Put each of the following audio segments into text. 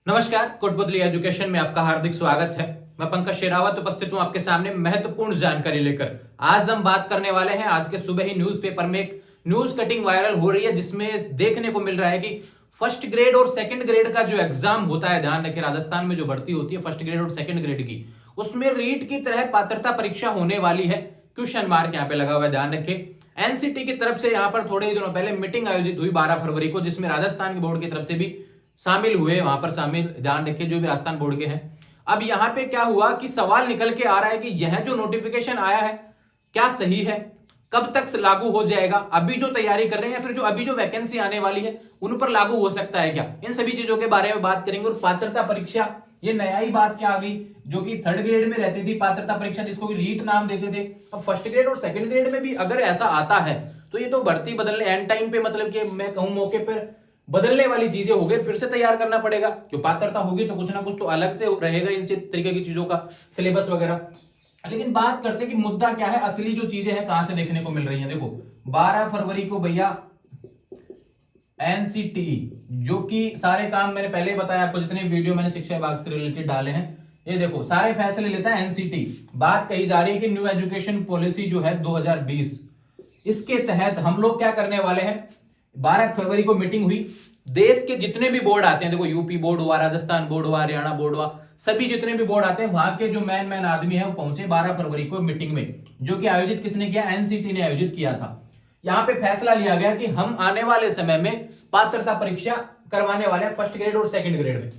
नमस्कार, कोटपुतली एजुकेशन में आपका हार्दिक स्वागत है। मैं पंकज शेरावत उपस्थित हूं आपके सामने महत्वपूर्ण जानकारी लेकर। आज हम बात करने वाले हैं, आज के सुबह ही न्यूज़पेपर में एक न्यूज कटिंग वायरल हो रही है जिसमें देखने को मिल रहा है कि फर्स्ट ग्रेड और सेकंड ग्रेड का जो एग्जाम होता है, ध्यान रखें, राजस्थान में जो भर्ती होती है फर्स्ट ग्रेड और सेकंड ग्रेड की, उसमें रीट की तरह पात्रता परीक्षा होने वाली है। क्वेश्चन मार्क यहाँ पे लगा हुआ है, ध्यान रखें। एनसीटी की तरफ से यहाँ पर थोड़े ही दिनों पहले मीटिंग आयोजित हुई 12 फरवरी को, जिसमें राजस्थान की बोर्ड की तरफ से भी शामिल हुए, वहां पर शामिल, ध्यान रखिए, जो भी राजस्थान बोर्ड के हैं। अब यहां पे क्या हुआ कि सवाल निकल के आ रहा है कि यह जो नोटिफिकेशन आया है क्या सही है, कब तक लागू हो जाएगा, अभी जो तैयारी कर रहे हैं या फिर जो अभी जो वैकेंसी आने वाली है उन पर लागू हो सकता है क्या, इन सभी चीजों के बारे में बात करेंगे। और पात्रता परीक्षा, ये नया ही बात क्या आ गई, जो कि थर्ड ग्रेड में रहती थी पात्रता परीक्षा, जिसको कि रीट नाम देते थे, अब फर्स्ट ग्रेड और सेकंड ग्रेड में भी अगर ऐसा आता है तो ये तो भर्ती बदलने एंड टाइम पे, मतलब कि मैं कहूं मौके पर बदलने वाली चीजें हो गई, फिर से तैयार करना पड़ेगा। क्यों पात्रता होगी तो कुछ ना कुछ तो अलग से रहेगा इन तरीके की चीजों का सिलेबस वगैरह। लेकिन बात करते कि मुद्दा क्या है, असली जो चीजें हैं कहां से देखने को मिल रही हैं। देखो 12 फरवरी को भैया एनसीटी, जो कि सारे काम मैंने पहले ही बताया आपको, जितने वीडियो मैंने शिक्षा विभाग से रिलेटेड डाले हैं, ये देखो सारे फैसले लेता है एनसीटी। बात कही जा रही है कि न्यू एजुकेशन पॉलिसी जो है 2020, इसके तहत हम लोग क्या करने वाले हैं। 12 फरवरी को मीटिंग हुई, देश के जितने भी बोर्ड आते हैं, देखो यूपी बोर्ड हुआ, राजस्थान बोर्ड हुआ, हरियाणा बोर्ड हुआ, सभी जितने भी बोर्ड आते हैं वहां के जो मैन आदमी है वो पहुंचे 12 फरवरी को मीटिंग में, जो कि आयोजित किसने किया, एनसीटी ने आयोजित किया था। यहां पे फैसला लिया गया कि हम आने वाले समय में पात्रता परीक्षा करवाने वाले हैं फर्स्ट ग्रेड और सेकंड ग्रेड में।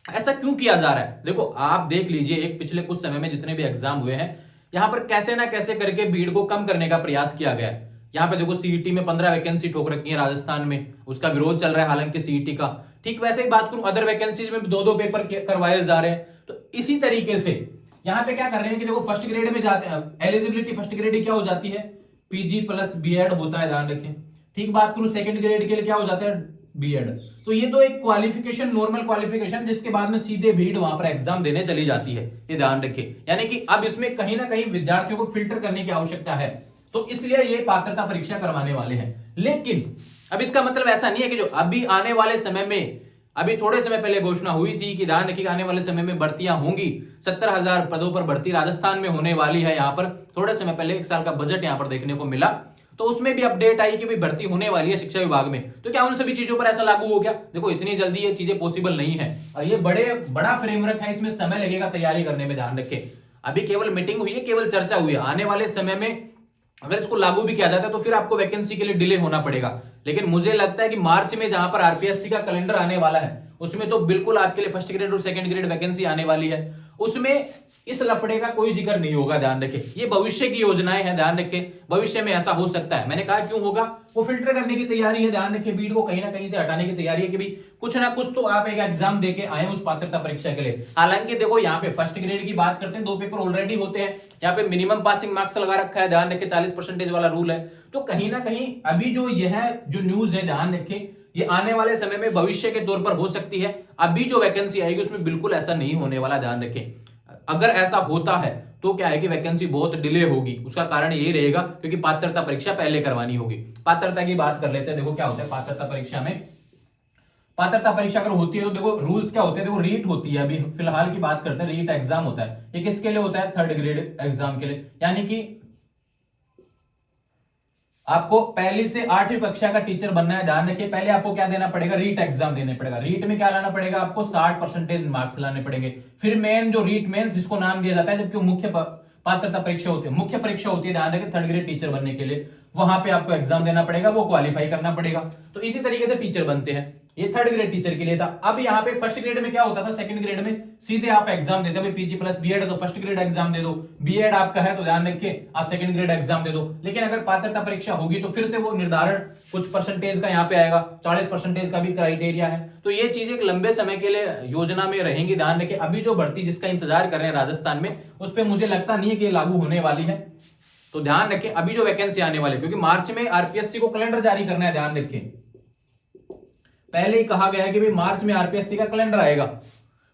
ऐसा क्यों किया जा रहा है, देखो आप देख लीजिए, एक पिछले कुछ समय में जितने भी एग्जाम हुए हैं यहां पर कैसे ना कैसे करके भीड़ को कम करने का प्रयास किया गया है। यहाँ पे देखो सीईटी में 15 वैकेंसी ठोक रखी है राजस्थान में, उसका विरोध चल रहा है हालांकि सीईटी का। ठीक वैसे ही बात करूं, अदर वैकेंसीज में भी दो पेपर करवाए जा रहे हैं। तो इसी तरीके से यहाँ पे क्या कर रहे हैं कि देखो फर्स्ट ग्रेड में जाते हैं, एलिजिबिलिटी फर्स्ट ग्रेड की क्या हो जाती है, पीजी प्लस बीएड होता है, ध्यान रखें। ठीक बात करूं सेकंड ग्रेड के लिए क्या हो जाता है, बीएड। तो ये तो एक क्वालिफिकेशन, नॉर्मल क्वालिफिकेशन, जिसके बाद में सीधे भीड़ वहां पर एग्जाम देने चली जाती है, ये ध्यान रखें। यानी कि अब इसमें कहीं ना कहीं विद्यार्थियों को फिल्टर करने की आवश्यकता है, तो इसलिए ये पात्रता परीक्षा करवाने वाले हैं। लेकिन अब इसका मतलब ऐसा नहीं है कि जो अभी आने वाले समय में, अभी थोड़े समय पहले घोषणा हुई थी कि ध्यान रखिए आने वाले समय में भर्तियां होंगी, 70,000 पदों पर भर्ती राजस्थान में होने वाली है। यहां पर थोड़े समय पहले एक साल का बजट यहां पर देखने को मिला, तो उसमें भी अपडेट आई कि भी भर्ती होने वाली है शिक्षा विभाग में। तो क्या उन सभी चीजों पर ऐसा लागू हो गया? देखो इतनी जल्दी ये चीजें पॉसिबल नहीं है, और ये बड़ा फ्रेमवर्क है, इसमें समय लगेगा तैयारी करने में, ध्यान रखें। अभी केवल मीटिंग हुई है, केवल चर्चा हुई है। आने वाले समय में अगर इसको लागू भी किया जाता है तो फिर आपको वैकेंसी के लिए डिले होना पड़ेगा। लेकिन मुझे लगता है कि मार्च में जहां पर आरपीएससी का कैलेंडर आने वाला है, उसमें तो बिल्कुल आपके लिए फर्स्ट ग्रेड और सेकंड ग्रेड वैकेंसी आने वाली है, उसमें इस लफड़े का कोई जिक्र नहीं होगा, ध्यान रखें। ये भविष्य की योजनाएं हैं, ध्यान रखें, भविष्य में ऐसा हो सकता है। मैंने कहा क्यों होगा, वो फिल्टर करने की तैयारी है, ध्यान रखें, भीड़ को कहीं ना कहीं से हटाने की तैयारी है कि भी कुछ ना कुछ तो आप एक एग्जाम देके आए उस पात्रता परीक्षा के लिए। हालांकि देखो यहाँ पे फर्स्ट ग्रेड की बात करते हैं, 2 पेपर ऑलरेडी होते हैं, यहाँ पे मिनिमम पासिंग मार्क्स लगा रखा है, ध्यान रखें, 40% वाला रूल है। तो कहीं ना कहीं अभी जो यह जो न्यूज है, ध्यान रखें, ये आने वाले समय में भविष्य के तौर पर हो सकती है। अभी जो वैकेंसी आएगी उसमें बिल्कुल ऐसा नहीं होने वाला, ध्यान रखें। अगर ऐसा होता है तो क्या है कि वैकेंसी बहुत डिले होगी, उसका कारण यही रहेगा क्योंकि पात्रता परीक्षा पहले करवानी होगी। पात्रता की बात कर लेते हैं, देखो क्या होता है पात्रता परीक्षा में। पात्रता परीक्षा अगर होती है तो देखो रूल्स क्या होते हैं, देखो रीट होती है, अभी फिलहाल की बात करते हैं, रीट एग्जाम होता है। ये किसके लिए होता है, थर्ड ग्रेड एग्जाम के लिए। यानी कि आपको पहली से 8वीं कक्षा का टीचर बनना है, ध्यान रखिए, पहले आपको क्या देना पड़ेगा, रीट एग्जाम देने पड़ेगा। रीट में क्या लाना पड़ेगा, आपको 60% मार्क्स लाने पड़ेंगे। फिर मेन जो रीट मेंस जिसको नाम दिया जाता है, जबकि मुख्य पात्रता परीक्षा होती है, मुख्य परीक्षा होती है, ध्यान रखिए, थर्ड ग्रेड टीचर बनने के लिए वहां पे आपको एग्जाम देना पड़ेगा, वो क्वालिफाई करना पड़ेगा। तो इसी तरीके से टीचर बनते हैं, ये थर्ड ग्रेड टीचर के लिए था। अब यहाँ पे फर्स्ट ग्रेड में क्या होता था, सेकंड ग्रेड में सीधे आप एग्जाम देते हैं, पीजी प्लस बीएड है तो फर्स्ट ग्रेड एग्जाम दे दो, बीएड आपका है तो ध्यान रखिए आप सेकंड ग्रेड एग्जाम दे दो। लेकिन अगर पात्रता परीक्षा होगी तो फिर से वो निर्धारण कुछ परसेंटेज का यहाँ पे आएगा, 40% का भी क्राइटेरिया है। तो ये चीज एक लंबे समय के लिए योजना में रहेंगी, ध्यान रखिए। अभी जो भर्ती जिसका इंतजार कर रहे हैं राजस्थान में, उस पर मुझे लगता नहीं है कि लागू होने वाली है। तो ध्यान रखें अभी जो वैकेंसी आने वाली, क्योंकि मार्च में आरपीएससी को कैलेंडर जारी करना है, ध्यान रखें, पहले ही कहा गया है कि भाई मार्च में आरपीएससी का कैलेंडर आएगा,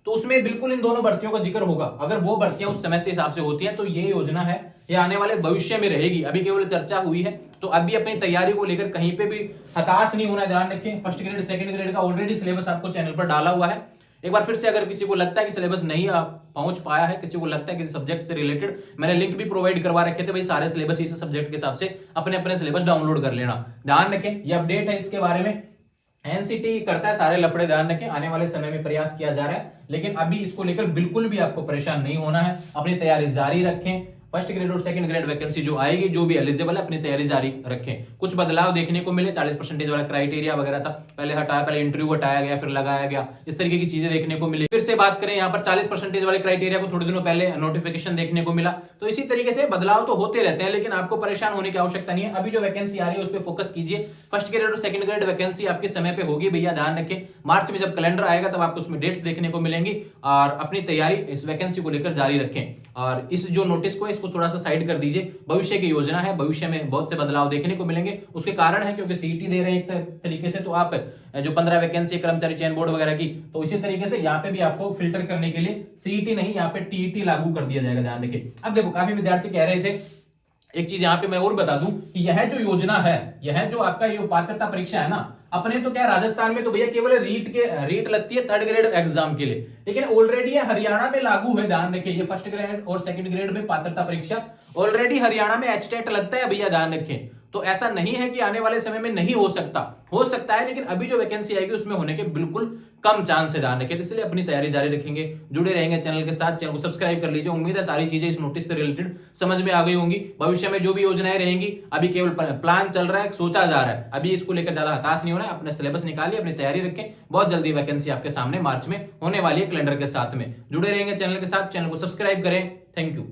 तो उसमें बिल्कुल इन दोनों भर्तियों का जिक्र होगा। अगर वो भर्तियां उस समय से हिसाब से होती हैं तो ये योजना है, ये आने वाले भविष्य में रहेगी, अभी केवल चर्चा हुई है। तो अभी अपनी तैयारी को लेकर कहीं पे भी हताश नहीं होना, ध्यान रखें। फर्स्ट ग्रेड सेकंड ग्रेड का ऑलरेडी सिलेबस आपको चैनल पर डाला हुआ है, एक बार फिर से अगर किसी को लगता है कि सिलेबस नहीं पहुंच पाया है, किसी को लगता है किसी सब्जेक्ट से रिलेटेड, मैंने लिंक भी प्रोवाइड करवा रखे थे भाई, सारे सिलेबस इस सब्जेक्ट के हिसाब से अपने अपने सिलेबस डाउनलोड कर लेना। ध्यान रखें ये अपडेट है इसके बारे में, एनसीटी करता है सारे लफड़े, ध्यान रखें आने वाले समय में प्रयास किया जा रहा है, लेकिन अभी इसको लेकर बिल्कुल भी आपको परेशान नहीं होना है, अपनी तैयारी जारी रखें। फर्स्ट ग्रेड और सेकंड ग्रेड वैकेंसी जो आएगी, जो भी एलिजिबल है अपनी तैयारी जारी रखें। कुछ बदलाव देखने को मिले, 40% वाला क्राइटेरिया वगैरह था पहले हटाया, पहले इंटरव्यू हटाया गया फिर लगाया गया, इस तरीके की चीजें देखने को मिली। फिर से बात करें यहाँ पर 40% वाले क्राइटेरिया को थोड़े दिनों पहले नोटिफिकेशन देखने को मिला। तो इसी तरीके से बदलाव तो होते रहते हैं, लेकिन आपको परेशान होने की आवश्यकता नहीं है। अभी जो वैकेंसी आ रही है उस पर फोकस कीजिए। फर्स्ट ग्रेड और सेकंड ग्रेड वैकेंसी आपके समय पे होगी भैया, ध्यान रखें। मार्च में जब कैलेंडर आएगा तब आपको उसमें डेट्स देखने को मिलेंगी, और अपनी तैयारी इस वैकेंसी को लेकर जारी रखें। और इस जो नोटिस को इसको थोड़ा सा साइड कर दीजिए, भविष्य की योजना है, भविष्य में बहुत से बदलाव देखने को मिलेंगे। उसके कारण है क्योंकि सीईटी दे रहे हैं एक तरीके से, तो आप जो 15 वैकेंसी कर्मचारी चयन बोर्ड वगैरह की, तो इसी तरीके से यहाँ पे भी आपको फिल्टर करने के लिए सीईटी नहीं, यहाँ पे टीईटी लागू कर दिया जाएगा, ध्यान रखिए। अब देखो काफी विद्यार्थी कह रहे थे, एक चीज यहां पे मैं और बता दूं कि यह जो योजना है, यह जो आपका ये पात्रता परीक्षा है ना, अपने तो क्या राजस्थान में तो भैया केवल रीट लगती है थर्ड ग्रेड एग्जाम के लिए, लेकिन ऑलरेडी ये हरियाणा में लागू है, ध्यान रखिए। ये फर्स्ट ग्रेड और सेकंड ग्रेड में पात्रता परीक्षा ऑलरेडी हरियाणा में एचटेट लगता है भैया, ध्यान रखें। तो ऐसा नहीं है कि आने वाले समय में नहीं हो सकता है, लेकिन अभी जो वैकेंसी आएगी उसमें होने के बिल्कुल कम चांस है, ध्यान रखें। इसलिए अपनी तैयारी जारी रखेंगे, जुड़े रहेंगे चैनल के साथ। चैनल को सब्सक्राइब कर लीजिए। उम्मीद है सारी चीजें इस नोटिस से रिलेटेड समझ में आ गई होंगी। भविष्य में जो भी योजनाएं रहेंगी, अभी केवल प्लान चल रहा है, सोचा जा रहा है, अभी इसको लेकर ज्यादा हताश नहीं होना है। अपने सिलेबस निकालिए, अपनी तैयारी रखें, बहुत जल्दी वैकेंसी आपके सामने मार्च में होने वाली है कैलेंडर के साथ में। जुड़े रहेंगे चैनल के साथ, चैनल को सब्सक्राइब करें। Thank you.